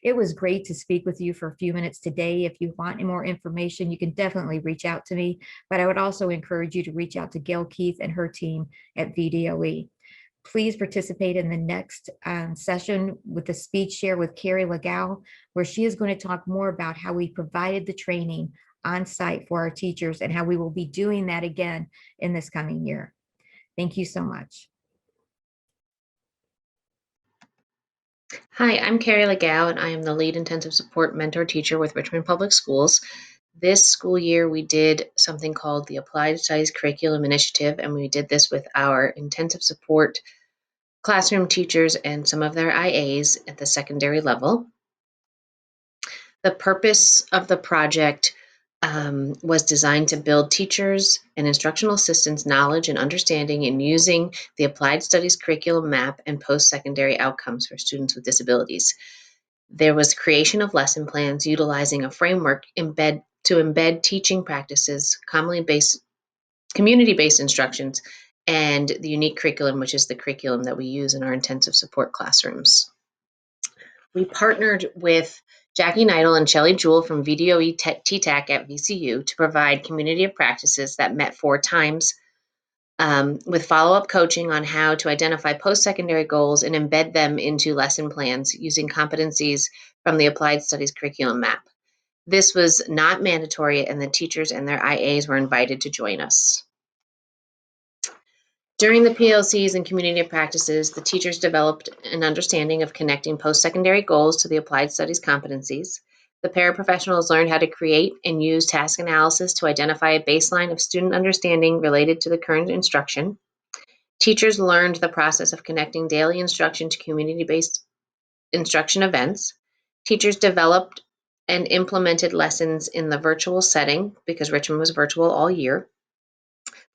It was great to speak with you for a few minutes today. If you want any more information, you can definitely reach out to me, but I would also encourage you to reach out to Gail Keith and her team at VDOE. Please participate in the next session with the speech share with Carrie Legao, where she is going to talk more about how we provided the training on site for our teachers and how we will be doing that again in this coming year. Thank you so much. Hi, I'm Carrie Legao, and I am the lead intensive support mentor teacher with Richmond Public Schools. This school year, we did something called the Applied Studies Curriculum Initiative, and we did this with our intensive support classroom teachers and some of their IAs at the secondary level. The purpose of the project was designed to build teachers and instructional assistants knowledge and understanding in using the Applied Studies Curriculum Map and post-secondary outcomes for students with disabilities. There was creation of lesson plans utilizing a framework to embed teaching practices, community-based instructions, and the unique curriculum, which is the curriculum that we use in our intensive support classrooms. We partnered with Jackie Neidel and Shelley Jewell from VDOE TTAC at VCU to provide community of practices that met 4 times with follow-up coaching on how to identify post-secondary goals and embed them into lesson plans using competencies from the Applied Studies Curriculum Map. This was not mandatory, and the teachers and their IAs were invited to join us. During the PLCs and community practices, the teachers developed an understanding of connecting post-secondary goals to the applied studies competencies. The paraprofessionals learned how to create and use task analysis to identify a baseline of student understanding related to the current instruction. Teachers learned the process of connecting daily instruction to community-based instruction events. Teachers developed and implemented lessons in the virtual setting because Richmond was virtual all year,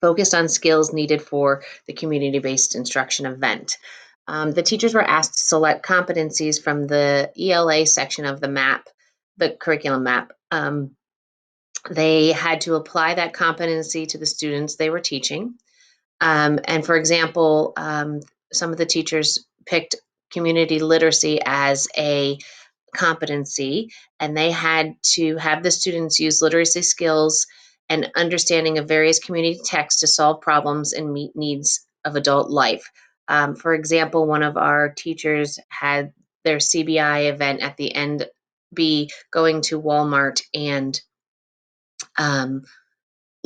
focused on skills needed for the community-based instruction event. The teachers were asked to select competencies from the ELA section of the map, the curriculum map. They had to apply that competency to the students they were teaching. And for example, some of the teachers picked community literacy as a competency, and they had to have the students use literacy skills and understanding of various community texts to solve problems and meet needs of adult life. For example, one of our teachers had their CBI event at the end be going to Walmart and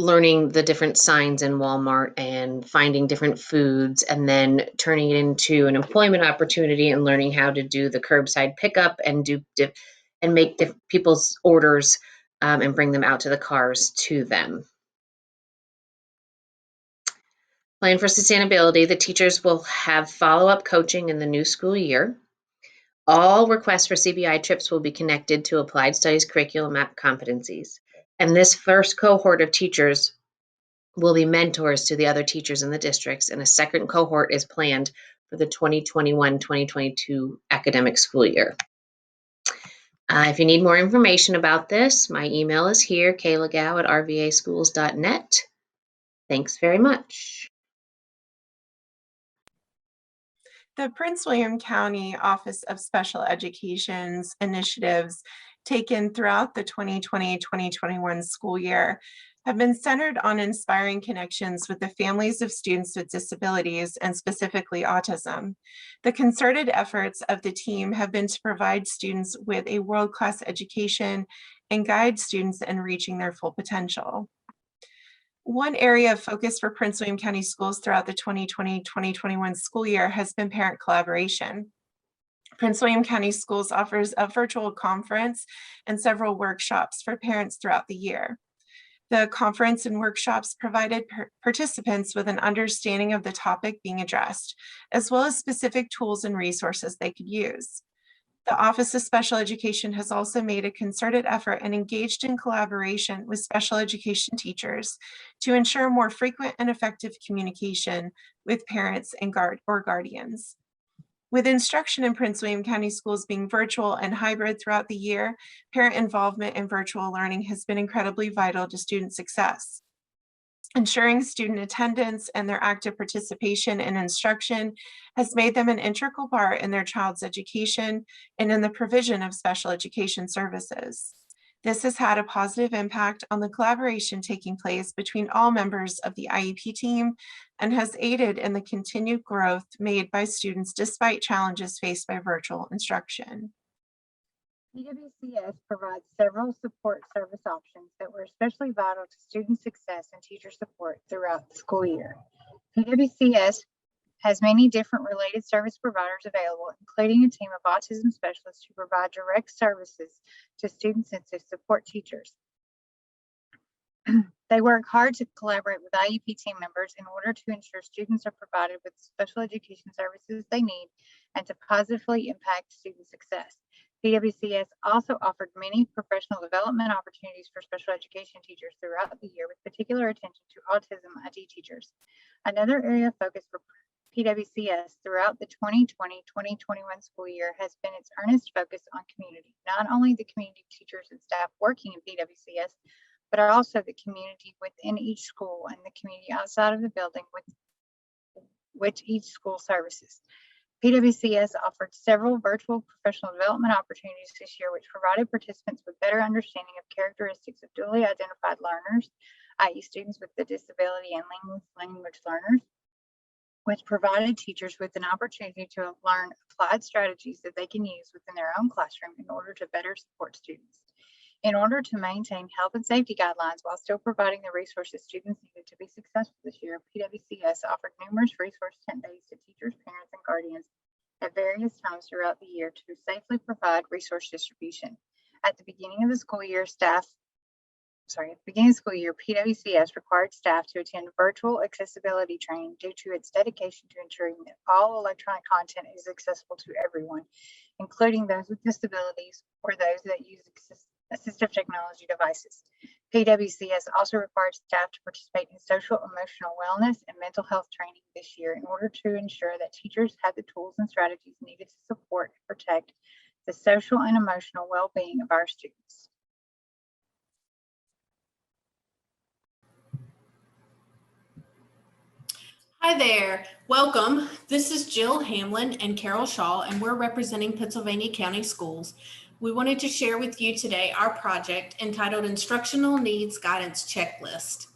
learning the different signs in Walmart and finding different foods, and then turning it into an employment opportunity and learning how to do the curbside pickup and make people's orders and bring them out to the cars to them. Plan for sustainability. The teachers will have follow-up coaching in the new school year. All requests for CBI trips will be connected to applied studies curriculum map competencies. And this first cohort of teachers will be mentors to the other teachers in the districts, and a second cohort is planned for the 2021-2022 academic school year. If you need more information about this, my email is here, kaylagao@rvaschools.net. Thanks very much. The Prince William County Office of Special Education's initiatives taken throughout the 2020-2021 school year have been centered on inspiring connections with the families of students with disabilities and specifically autism. The concerted efforts of the team have been to provide students with a world-class education and guide students in reaching their full potential. One area of focus for Prince William County schools throughout the 2020-2021 school year has been parent collaboration. Prince William County Schools offers a virtual conference and several workshops for parents throughout the year. The conference and workshops provided participants with an understanding of the topic being addressed, as well as specific tools and resources they could use. The Office of Special Education has also made a concerted effort and engaged in collaboration with special education teachers to ensure more frequent and effective communication with parents and guardians. With instruction in Prince William County schools being virtual and hybrid throughout the year, parent involvement in virtual learning has been incredibly vital to student success. Ensuring student attendance and their active participation in instruction has made them an integral part in their child's education and in the provision of special education services. This has had a positive impact on the collaboration taking place between all members of the IEP team and has aided in the continued growth made by students despite challenges faced by virtual instruction. PWCS provides several support service options that were especially vital to student success and teacher support throughout the school year. PWCS has many different related service providers available, including a team of autism specialists who provide direct services to students and to support teachers. They work hard to collaborate with IEP team members in order to ensure students are provided with special education services they need and to positively impact student success. PWCS also offered many professional development opportunities for special education teachers throughout the year, with particular attention to autism ID teachers. Another area of focus for PWCS throughout the 2020-2021 school year has been its earnest focus on community, not only the community teachers and staff working in PWCS, but also the community within each school and the community outside of the building with which each school services. PWCS offered several virtual professional development opportunities this year, which provided participants with better understanding of characteristics of dually identified learners, i.e. students with the disability and language learners, which provided teachers with an opportunity to learn applied strategies that they can use within their own classroom in order to better support students. In order to maintain health and safety guidelines while still providing the resources students needed to be successful this year, PWCS offered numerous resource tent days to teachers, parents, and guardians at various times throughout the year to safely provide resource distribution. At the beginning of the school year, PWCS required staff to attend virtual accessibility training due to its dedication to ensuring that all electronic content is accessible to everyone, including those with disabilities or those that use assistive technology devices. PWCS also required staff to participate in social, emotional wellness and mental health training this year in order to ensure that teachers had the tools and strategies needed to support and protect the social and emotional well-being of our students. Hi there, welcome. This is Jill Hamlin and Carol Shaw, and we're representing Pennsylvania County Schools. We wanted to share with you today our project entitled Instructional Needs Guidance Checklist.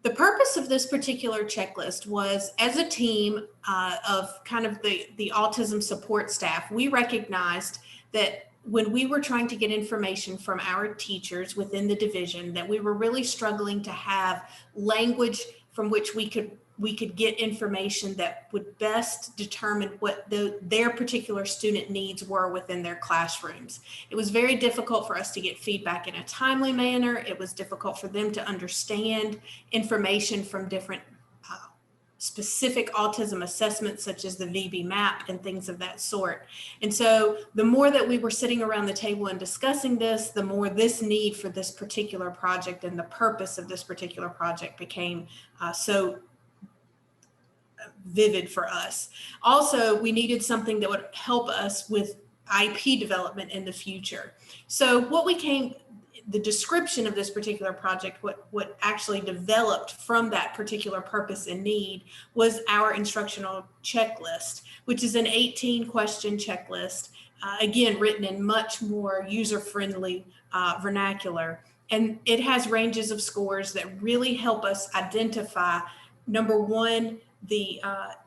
The purpose of this particular checklist was, as a team of kind of the autism support staff, we recognized that when we were trying to get information from our teachers within the division, that we were really struggling to have language from which we could get information that would best determine what their particular student needs were within their classrooms. It was very difficult for us to get feedback in a timely manner. It was difficult for them to understand information from different specific autism assessments, such as the VB map and things of that sort. And so the more that we were sitting around the table and discussing this, the more this need for this particular project and the purpose of this particular project became so vivid for us. Also, we needed something that would help us with IP development in the future. So the description of this particular project, what actually developed from that particular purpose and need, was our instructional checklist, which is an 18-question checklist, again, written in much more user-friendly vernacular. And it has ranges of scores that really help us identify, number one, the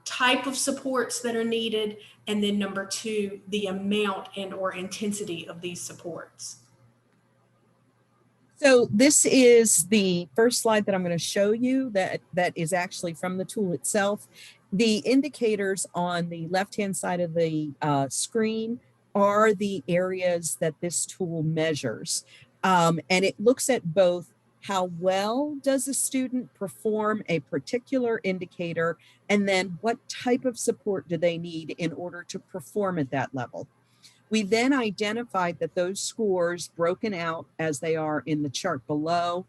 type of supports that are needed, and then number two, the amount and or intensity of these supports. So this is the first slide that I'm going to show you that is actually from the tool itself. The indicators on the left-hand side of the screen are the areas that this tool measures. And it looks at both how well does a student perform a particular indicator, and then what type of support do they need in order to perform at that level. We then identified that those scores, broken out as they are in the chart below,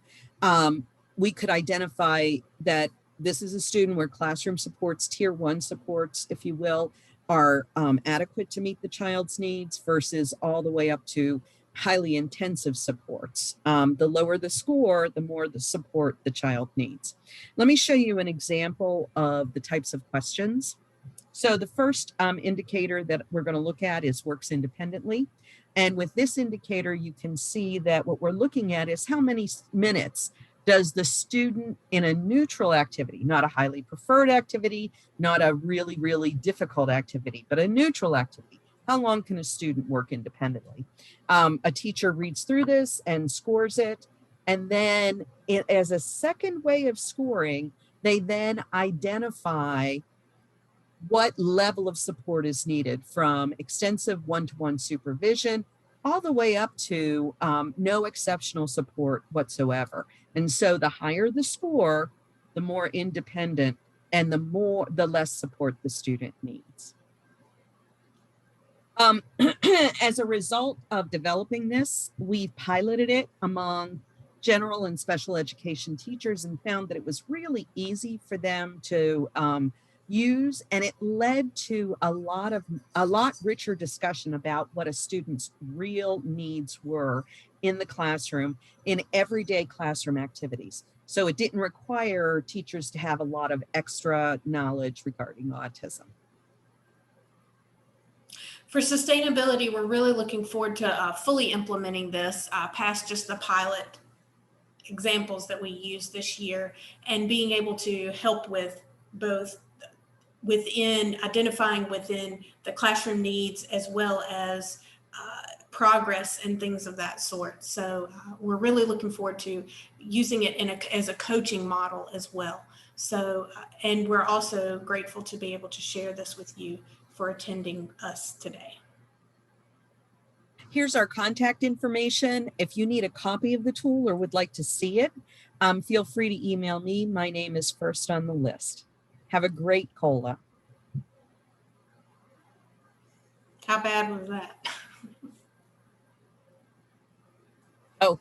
we could identify that this is a student where classroom supports, tier 1 supports, if you will, are adequate to meet the child's needs, versus all the way up to highly intensive supports. The lower the score, the more the support the child needs. Let me show you an example of the types of questions. So the first indicator that we're going to look at is works independently. And with this indicator, you can see that what we're looking at is how many minutes does the student in a neutral activity, not a highly preferred activity, not a really, really difficult activity, but a neutral activity. How long can a student work independently? A teacher reads through this and scores it. And then as a second way of scoring, they then identify what level of support is needed, from extensive one-to-one supervision all the way up to no exceptional support whatsoever. And so the higher the score, the more independent and the less support the student needs. As a result of developing this, we piloted it among general and special education teachers and found that it was really easy for them to use, and it led to a lot richer discussion about what a student's real needs were in the classroom, in everyday classroom activities. So it didn't require teachers to have a lot of extra knowledge regarding autism. For sustainability, we're really looking forward to fully implementing this past just the pilot examples that we used this year, and being able to help with both identifying within the classroom needs, as well as progress and things of that sort. So we're really looking forward to using it as a coaching model as well. So, and we're also grateful to be able to share this with you for attending us today. Here's our contact information. If you need a copy of the tool or would like to see it, feel free to email me. My name is first on the list. Have a great CoLA. How bad was that? Oh,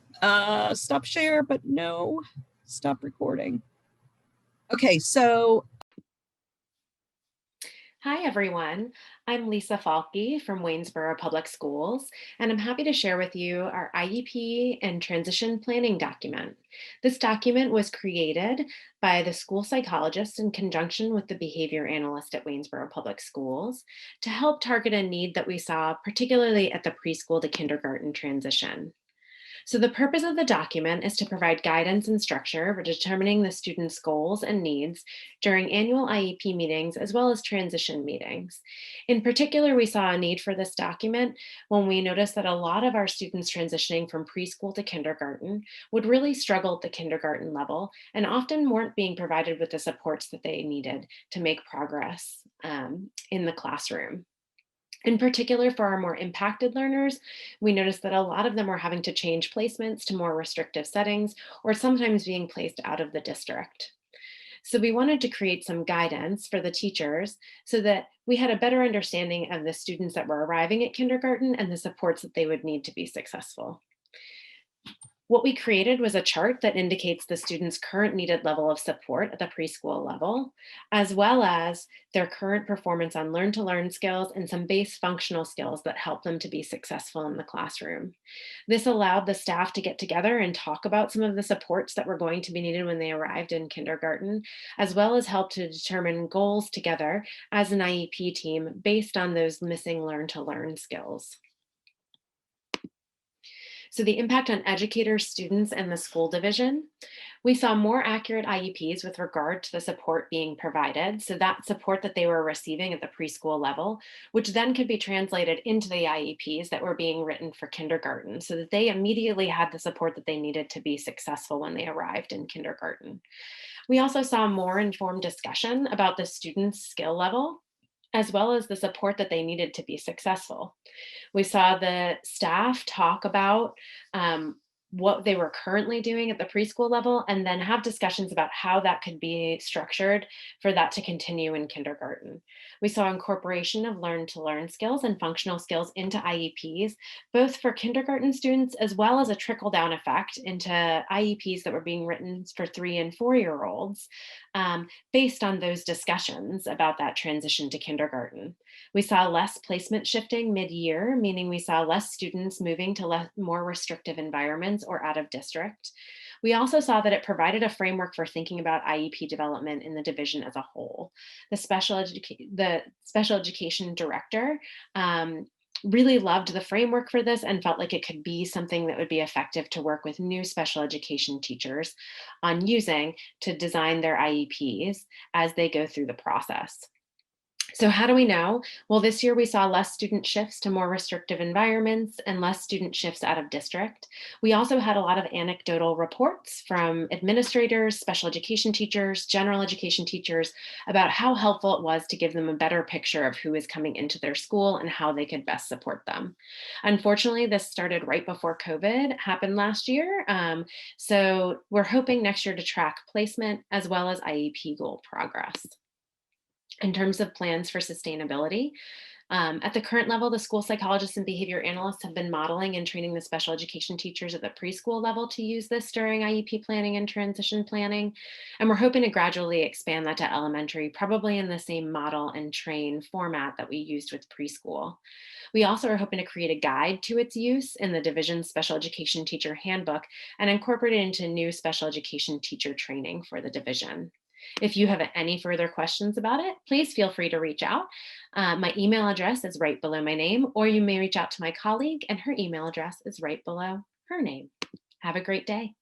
stop share, but no, stop recording. Okay, so. Hi, everyone. I'm Lisa Falke from Waynesboro Public Schools, and I'm happy to share with you our IEP and transition planning document. This document was created by the school psychologist in conjunction with the behavior analyst at Waynesboro Public Schools to help target a need that we saw, particularly at the preschool to kindergarten transition. So the purpose of the document is to provide guidance and structure for determining the student's goals and needs during annual IEP meetings as well as transition meetings. In particular, we saw a need for this document when we noticed that a lot of our students transitioning from preschool to kindergarten would really struggle at the kindergarten level and often weren't being provided with the supports that they needed to make progress in the classroom. In particular, for our more impacted learners, we noticed that a lot of them were having to change placements to more restrictive settings or sometimes being placed out of the district. So we wanted to create some guidance for the teachers so that we had a better understanding of the students that were arriving at kindergarten and the supports that they would need to be successful. What we created was a chart that indicates the student's current needed level of support at the preschool level, as well as their current performance on learn-to-learn skills and some base functional skills that help them to be successful in the classroom. This allowed the staff to get together and talk about some of the supports that were going to be needed when they arrived in kindergarten, as well as help to determine goals together as an IEP team based on those missing learn-to-learn skills. So the impact on educators, students, and the school division. We saw more accurate IEPs with regard to the support being provided. So that support that they were receiving at the preschool level, which then could be translated into the IEPs that were being written for kindergarten so that they immediately had the support that they needed to be successful when they arrived in kindergarten. We also saw more informed discussion about the student's skill level, as well as the support that they needed to be successful. We saw the staff talk about what they were currently doing at the preschool level and then have discussions about how that could be structured for that to continue in kindergarten. We saw incorporation of learn-to-learn skills and functional skills into IEPs, both for kindergarten students as well as a trickle-down effect into IEPs that were being written for 3- and 4-year-olds based on those discussions about that transition to kindergarten. We saw less placement shifting mid-year, meaning we saw less students moving to more restrictive environments or out of district. We also saw that it provided a framework for thinking about IEP development in the division as a whole. The special education director really loved the framework for this and felt like it could be something that would be effective to work with new special education teachers on using to design their IEPs as they go through the process. So how do we know? Well, this year we saw less student shifts to more restrictive environments and less student shifts out of district. We also had a lot of anecdotal reports from administrators, special education teachers, general education teachers about how helpful it was to give them a better picture of who is coming into their school and how they could best support them. Unfortunately, this started right before COVID happened last year. So we're hoping next year to track placement as well as IEP goal progress. In terms of plans for sustainability, at the current level, the school psychologists and behavior analysts have been modeling and training the special education teachers at the preschool level to use this during IEP planning and transition planning. And we're hoping to gradually expand that to elementary, probably in the same model and train format that we used with preschool. We also are hoping to create a guide to its use in the division's special education teacher handbook and incorporate it into new special education teacher training for the division. If you have any further questions about it, please feel free to reach out. My email address is right below my name, or you may reach out to my colleague and her email address is right below her name. Have a great day.